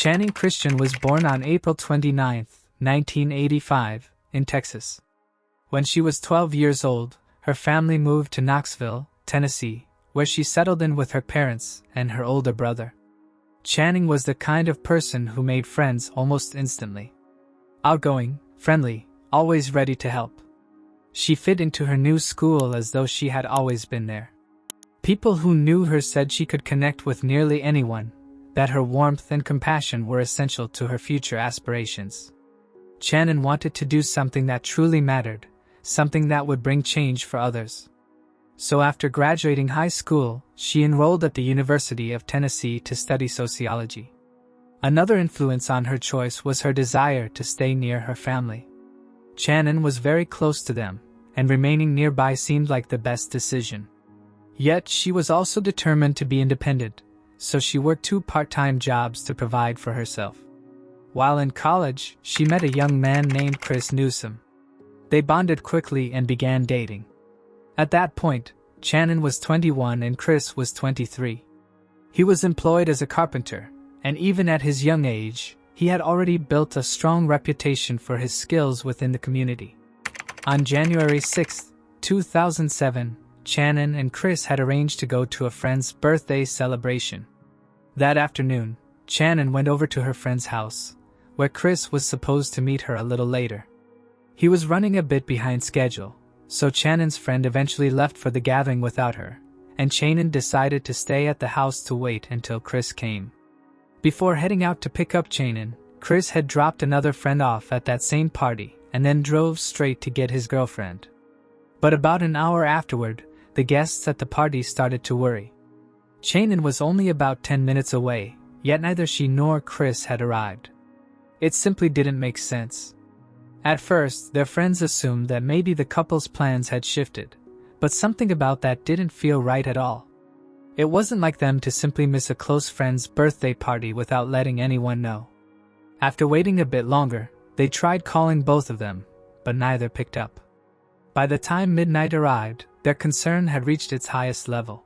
Channing Christian was born on April 29, 1985, in Texas. When she was 12 years old, her family moved to Knoxville, Tennessee, where she settled in with her parents and her older brother. Channing was the kind of person who made friends almost instantly. Outgoing, friendly, always ready to help. She fit into her new school as though she had always been there. People who knew her said she could connect with nearly anyone, that her warmth and compassion were essential to her future aspirations. Channing wanted to do something that truly mattered, something that would bring change for others. So after graduating high school, she enrolled at the University of Tennessee to study sociology. Another influence on her choice was her desire to stay near her family. Channing was very close to them, and remaining nearby seemed like the best decision. Yet she was also determined to be independent, so she worked 2 part-time jobs to provide for herself. While in college, she met a young man named Chris Newsom. They bonded quickly and began dating. At that point, Channing was 21 and Chris was 23. He was employed as a carpenter, and even at his young age, he had already built a strong reputation for his skills within the community. On January 6, 2007, Channing and Chris had arranged to go to a friend's birthday celebration. That afternoon, Channing went over to her friend's house, where Chris was supposed to meet her a little later. He was running a bit behind schedule, so Channing's friend eventually left for the gathering without her, and Channing decided to stay at the house to wait until Chris came. Before heading out to pick up Channing, Chris had dropped another friend off at that same party and then drove straight to get his girlfriend. But about an hour afterward, the guests at the party started to worry. Channing was only about 10 minutes away, yet neither she nor Chris had arrived. It simply didn't make sense. At first, their friends assumed that maybe the couple's plans had shifted, but something about that didn't feel right at all. It wasn't like them to simply miss a close friend's birthday party without letting anyone know. After waiting a bit longer, they tried calling both of them, but neither picked up. By the time midnight arrived, their concern had reached its highest level.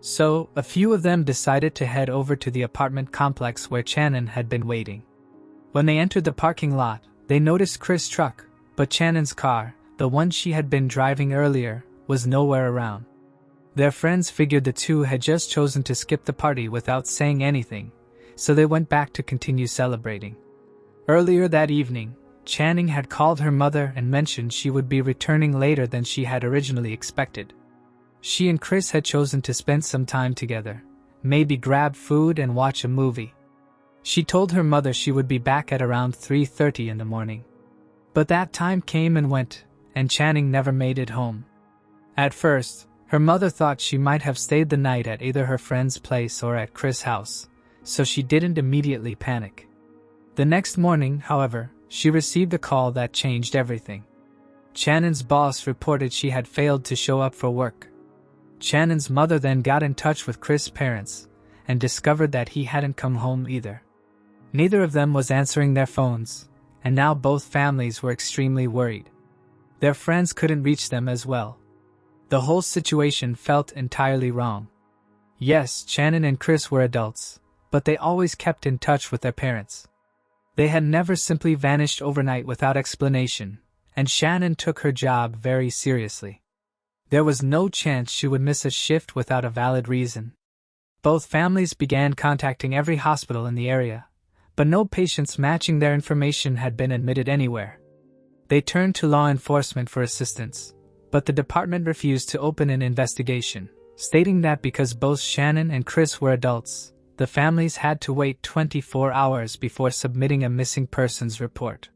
So, a few of them decided to head over to the apartment complex where Channing had been waiting. When they entered the parking lot, they noticed Chris' truck, but Channing's car, the one she had been driving earlier, was nowhere around. Their friends figured the two had just chosen to skip the party without saying anything, so they went back to continue celebrating. Earlier that evening, Channing had called her mother and mentioned she would be returning later than she had originally expected. She and Chris had chosen to spend some time together, maybe grab food and watch a movie. She told her mother she would be back at around 3:30 in the morning. But that time came and went, and Channing never made it home. At first, her mother thought she might have stayed the night at either her friend's place or at Chris' house, so she didn't immediately panic. The next morning, however, she received a call that changed everything. Channing's boss reported she had failed to show up for work. Channing's mother then got in touch with Chris' parents and discovered that he hadn't come home either. Neither of them was answering their phones, and now both families were extremely worried. Their friends couldn't reach them as well. The whole situation felt entirely wrong. Yes, Channing and Chris were adults, but they always kept in touch with their parents. They had never simply vanished overnight without explanation, and Shannon took her job very seriously. There was no chance she would miss a shift without a valid reason. Both families began contacting every hospital in the area, but no patients matching their information had been admitted anywhere. They turned to law enforcement for assistance, but the department refused to open an investigation, stating that because both Shannon and Chris were adults, the families had to wait 24 hours before submitting a missing persons report.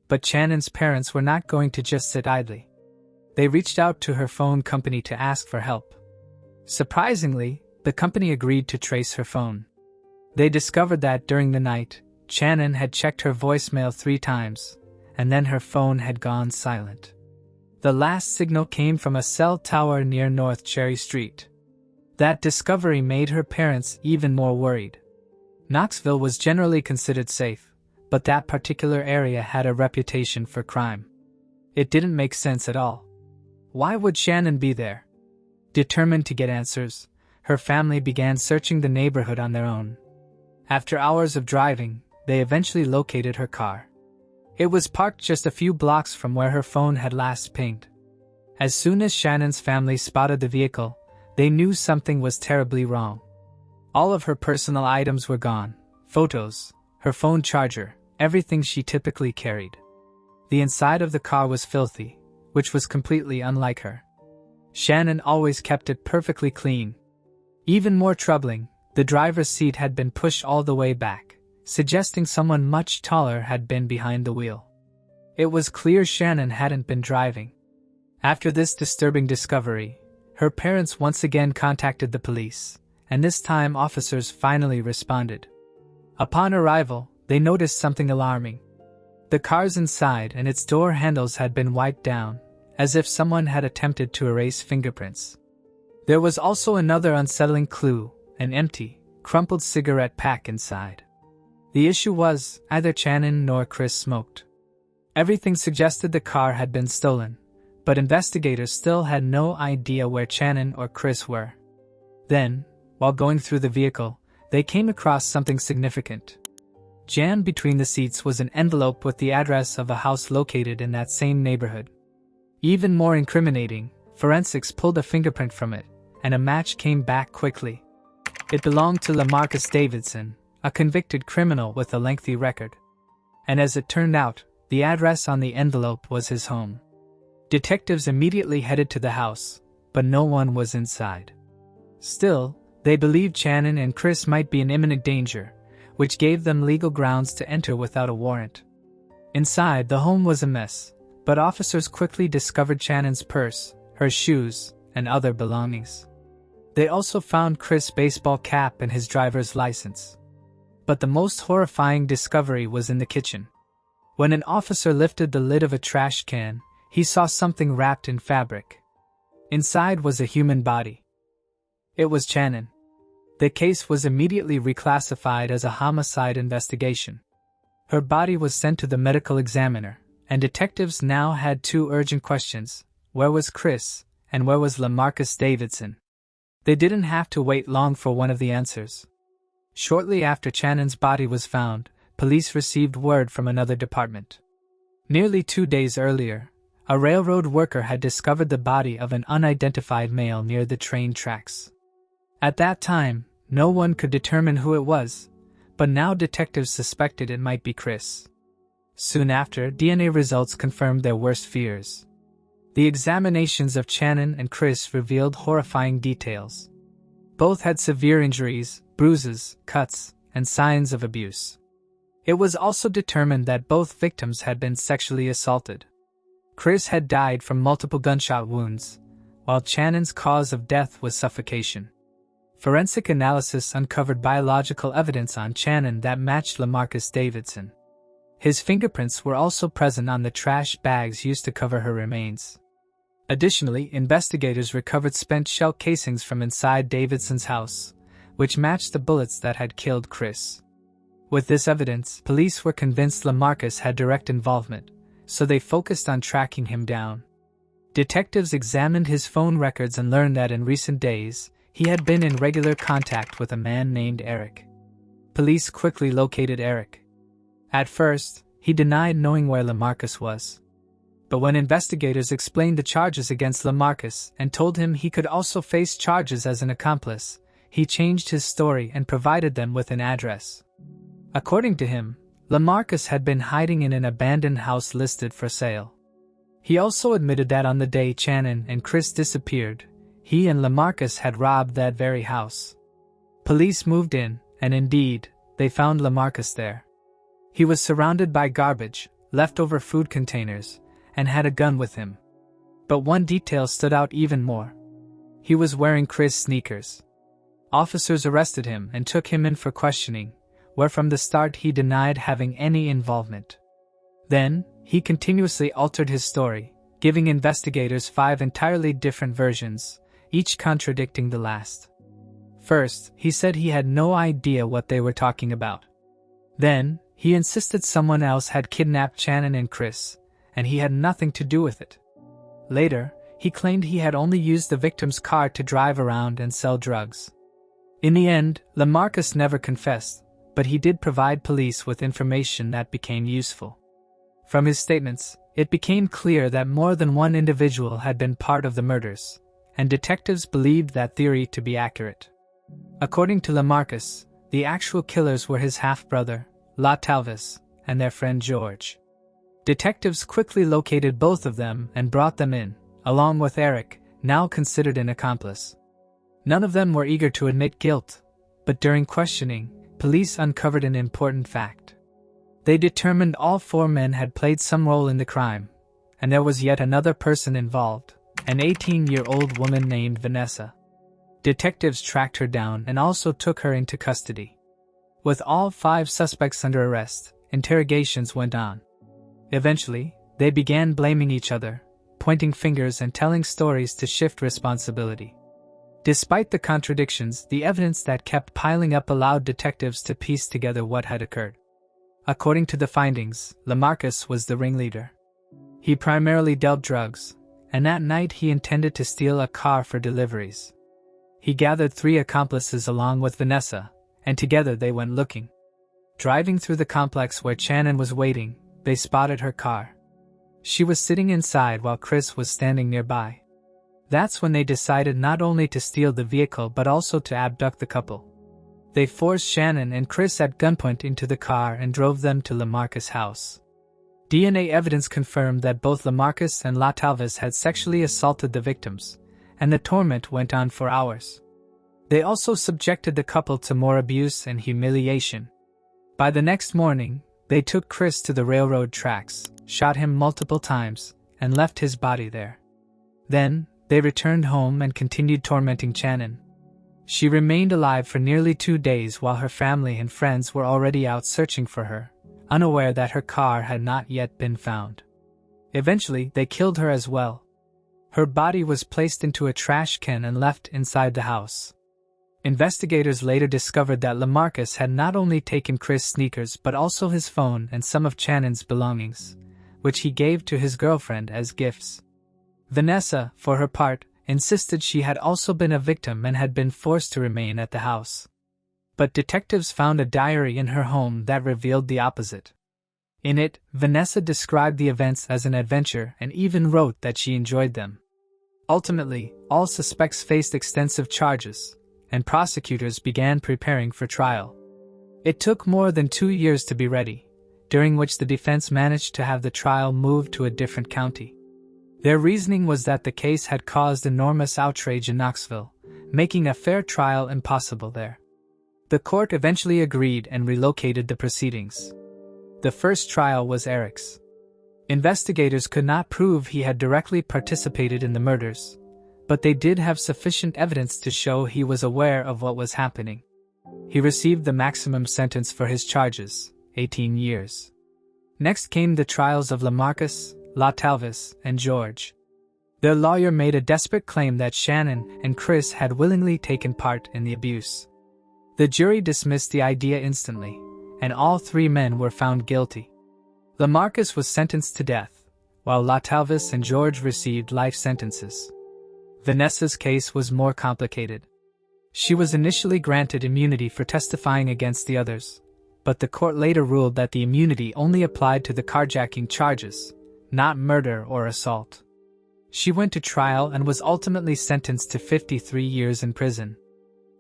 But Shannon's parents were not going to just sit idly. They reached out to her phone company to ask for help. Surprisingly, the company agreed to trace her phone. They discovered that during the night, Shannon had checked her voicemail 3 times, and then her phone had gone silent. The last signal came from a cell tower near North Cherry Street. That discovery made her parents even more worried. Knoxville was generally considered safe, but that particular area had a reputation for crime. It didn't make sense at all. Why would Shannon be there? Determined to get answers, her family began searching the neighborhood on their own. After hours of driving, they eventually located her car. It was parked just a few blocks from where her phone had last pinged. As soon as Shannon's family spotted the vehicle, they knew something was terribly wrong. All of her personal items were gone: photos, her phone charger, everything she typically carried. The inside of the car was filthy, which was completely unlike her. Shannon always kept it perfectly clean. Even more troubling, the driver's seat had been pushed all the way back, suggesting someone much taller had been behind the wheel. It was clear Shannon hadn't been driving. After this disturbing discovery, her parents once again contacted the police, and this time officers finally responded. Upon arrival, they noticed something alarming. The car's inside and its door handles had been wiped down, as if someone had attempted to erase fingerprints. There was also another unsettling clue: an empty, crumpled cigarette pack inside. The issue was, neither Shannon nor Chris smoked. Everything suggested the car had been stolen, but investigators still had no idea where Shannon or Chris were. Then, while going through the vehicle, they came across something significant. Jammed between the seats was an envelope with the address of a house located in that same neighborhood. Even more incriminating, forensics pulled a fingerprint from it, and a match came back quickly. It belonged to LaMarcus Davidson, a convicted criminal with a lengthy record. And as it turned out, the address on the envelope was his home. Detectives immediately headed to the house, but no one was inside. Still, they believed Shannon and Chris might be in imminent danger, which gave them legal grounds to enter without a warrant. Inside, the home was a mess, but officers quickly discovered Shannon's purse, her shoes, and other belongings. They also found Chris' baseball cap and his driver's license. But the most horrifying discovery was in the kitchen. When an officer lifted the lid of a trash can, he saw something wrapped in fabric. Inside was a human body. It was Shannon. The case was immediately reclassified as a homicide investigation. Her body was sent to the medical examiner, and detectives now had two urgent questions: where was Chris, and where was LaMarcus Davidson? They didn't have to wait long for one of the answers. Shortly after Shannon's body was found, police received word from another department. Nearly 2 days earlier, a railroad worker had discovered the body of an unidentified male near the train tracks. At that time, no one could determine who it was, but now detectives suspected it might be Chris. Soon after, DNA results confirmed their worst fears. The examinations of Shannon and Chris revealed horrifying details. Both had severe injuries, bruises, cuts, and signs of abuse. It was also determined that both victims had been sexually assaulted. Chris had died from multiple gunshot wounds, while Shannon's cause of death was suffocation. Forensic analysis uncovered biological evidence on Shannon that matched LaMarcus Davidson. His fingerprints were also present on the trash bags used to cover her remains. Additionally, investigators recovered spent shell casings from inside Davidson's house, which matched the bullets that had killed Chris. With this evidence, police were convinced LaMarcus had direct involvement, so they focused on tracking him down. Detectives examined his phone records and learned that in recent days, he had been in regular contact with a man named Eric. Police quickly located Eric. At first, he denied knowing where LaMarcus was. But when investigators explained the charges against LaMarcus and told him he could also face charges as an accomplice, he changed his story and provided them with an address. According to him, LaMarcus had been hiding in an abandoned house listed for sale. He also admitted that on the day Shannon and Chris disappeared, he and LaMarcus had robbed that very house. Police moved in, and indeed, they found LaMarcus there. He was surrounded by garbage, leftover food containers, and had a gun with him. But one detail stood out even more. He was wearing Chris' sneakers. Officers arrested him and took him in for questioning, where from the start he denied having any involvement. Then, he continuously altered his story, giving investigators 5 entirely different versions, each contradicting the last. First, he said he had no idea what they were talking about. Then, he insisted someone else had kidnapped Shannon and Chris, and he had nothing to do with it. Later, he claimed he had only used the victim's car to drive around and sell drugs. In the end, LaMarcus never confessed, but he did provide police with information that became useful. From his statements, it became clear that more than one individual had been part of the murders, and detectives believed that theory to be accurate. According to Lamarcus, the actual killers were his half-brother, La Talvis, and their friend George. Detectives quickly located both of them and brought them in, along with Eric, now considered an accomplice. None of them were eager to admit guilt, but during questioning, police uncovered an important fact. They determined all four men had played some role in the crime, and there was yet another person involved, an 18-year-old woman named Vanessa. Detectives tracked her down and also took her into custody. With all 5 suspects under arrest, interrogations went on. Eventually, they began blaming each other, pointing fingers and telling stories to shift responsibility. Despite the contradictions, the evidence that kept piling up allowed detectives to piece together what had occurred. According to the findings, Lamarcus was the ringleader. He primarily dealt drugs, and that night he intended to steal a car for deliveries. He gathered 3 accomplices along with Vanessa, and together they went looking. Driving through the complex where Shannon was waiting, they spotted her car. She was sitting inside while Chris was standing nearby. That's when they decided not only to steal the vehicle but also to abduct the couple. They forced Shannon and Chris at gunpoint into the car and drove them to Lamarcus' house. DNA evidence confirmed that both Lamarcus and La Talvis had sexually assaulted the victims, and the torment went on for hours. They also subjected the couple to more abuse and humiliation. By the next morning, they took Chris to the railroad tracks, shot him multiple times, and left his body there. Then, they returned home and continued tormenting Shannon. She remained alive for nearly 2 days while her family and friends were already out searching for her, unaware that her car had not yet been found. Eventually, they killed her as well. Her body was placed into a trash can and left inside the house. Investigators later discovered that Lamarcus had not only taken Chris' sneakers but also his phone and some of Shannon's belongings, which he gave to his girlfriend as gifts. Vanessa, for her part, insisted she had also been a victim and had been forced to remain at the house. But detectives found a diary in her home that revealed the opposite. In it, Vanessa described the events as an adventure and even wrote that she enjoyed them. Ultimately, all suspects faced extensive charges, and prosecutors began preparing for trial. It took more than 2 years to be ready, during which the defense managed to have the trial moved to a different county. Their reasoning was that the case had caused enormous outrage in Knoxville, making a fair trial impossible there. The court eventually agreed and relocated the proceedings. The first trial was Eric's. Investigators could not prove he had directly participated in the murders, but they did have sufficient evidence to show he was aware of what was happening. He received the maximum sentence for his charges, 18 years. Next came the trials of Lamarcus, La Talvis, and George. Their lawyer made a desperate claim that Shannon and Chris had willingly taken part in the abuse. The jury dismissed the idea instantly, and all 3 men were found guilty. Lamarcus was sentenced to death, while La Talvis and George received life sentences. Vanessa's case was more complicated. She was initially granted immunity for testifying against the others, but the court later ruled that the immunity only applied to the carjacking charges, not murder or assault. She went to trial and was ultimately sentenced to 53 years in prison.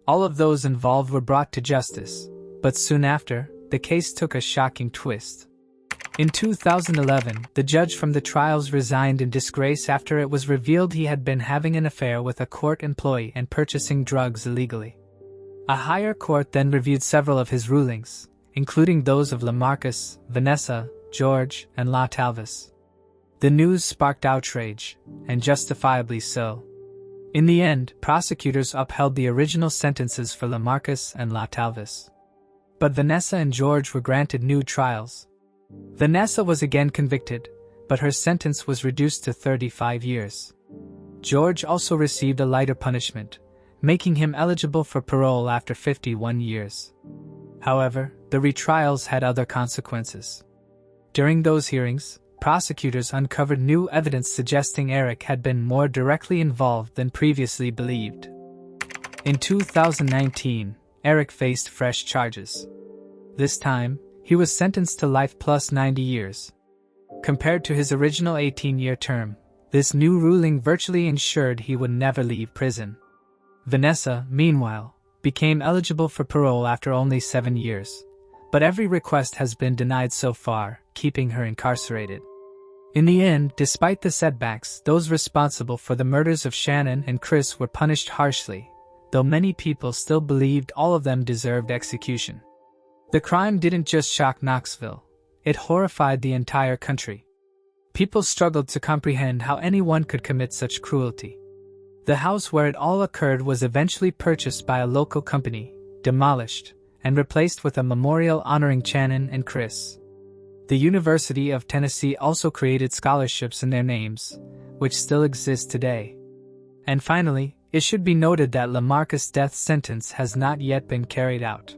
All of those involved were brought to justice, but soon after, the case took a shocking twist. In 2011, the judge from the trials resigned in disgrace after it was revealed he had been having an affair with a court employee and purchasing drugs illegally. A higher court then reviewed several of his rulings, including those of Lamarcus, Vanessa, George, and La Talvis. The news sparked outrage, and justifiably so. In the end, prosecutors upheld the original sentences for Lamarcus and La Talvis. But Vanessa and George were granted new trials. Vanessa was again convicted, but her sentence was reduced to 35 years. George also received a lighter punishment, making him eligible for parole after 51 years. However, the retrials had other consequences. During those hearings, prosecutors uncovered new evidence suggesting Eric had been more directly involved than previously believed. In 2019, Eric faced fresh charges. This time, he was sentenced to life plus 90 years. Compared to his original 18-year term, this new ruling virtually ensured he would never leave prison. Vanessa, meanwhile, became eligible for parole after only 7 years. But every request has been denied so far, keeping her incarcerated. In the end, despite the setbacks, those responsible for the murders of Shannon and Chris were punished harshly, though many people still believed all of them deserved execution. The crime didn't just shock Knoxville, it horrified the entire country. People struggled to comprehend how anyone could commit such cruelty. The house where it all occurred was eventually purchased by a local company, demolished, and replaced with a memorial honoring Shannon and Chris. The University of Tennessee also created scholarships in their names, which still exist today. And finally, it should be noted that LaMarcus' death sentence has not yet been carried out.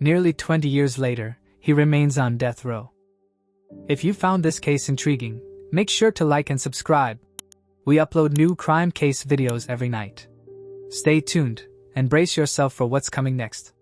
Nearly 20 years later, he remains on death row. If you found this case intriguing, make sure to like and subscribe. We upload new crime case videos every night. Stay tuned, and brace yourself for what's coming next.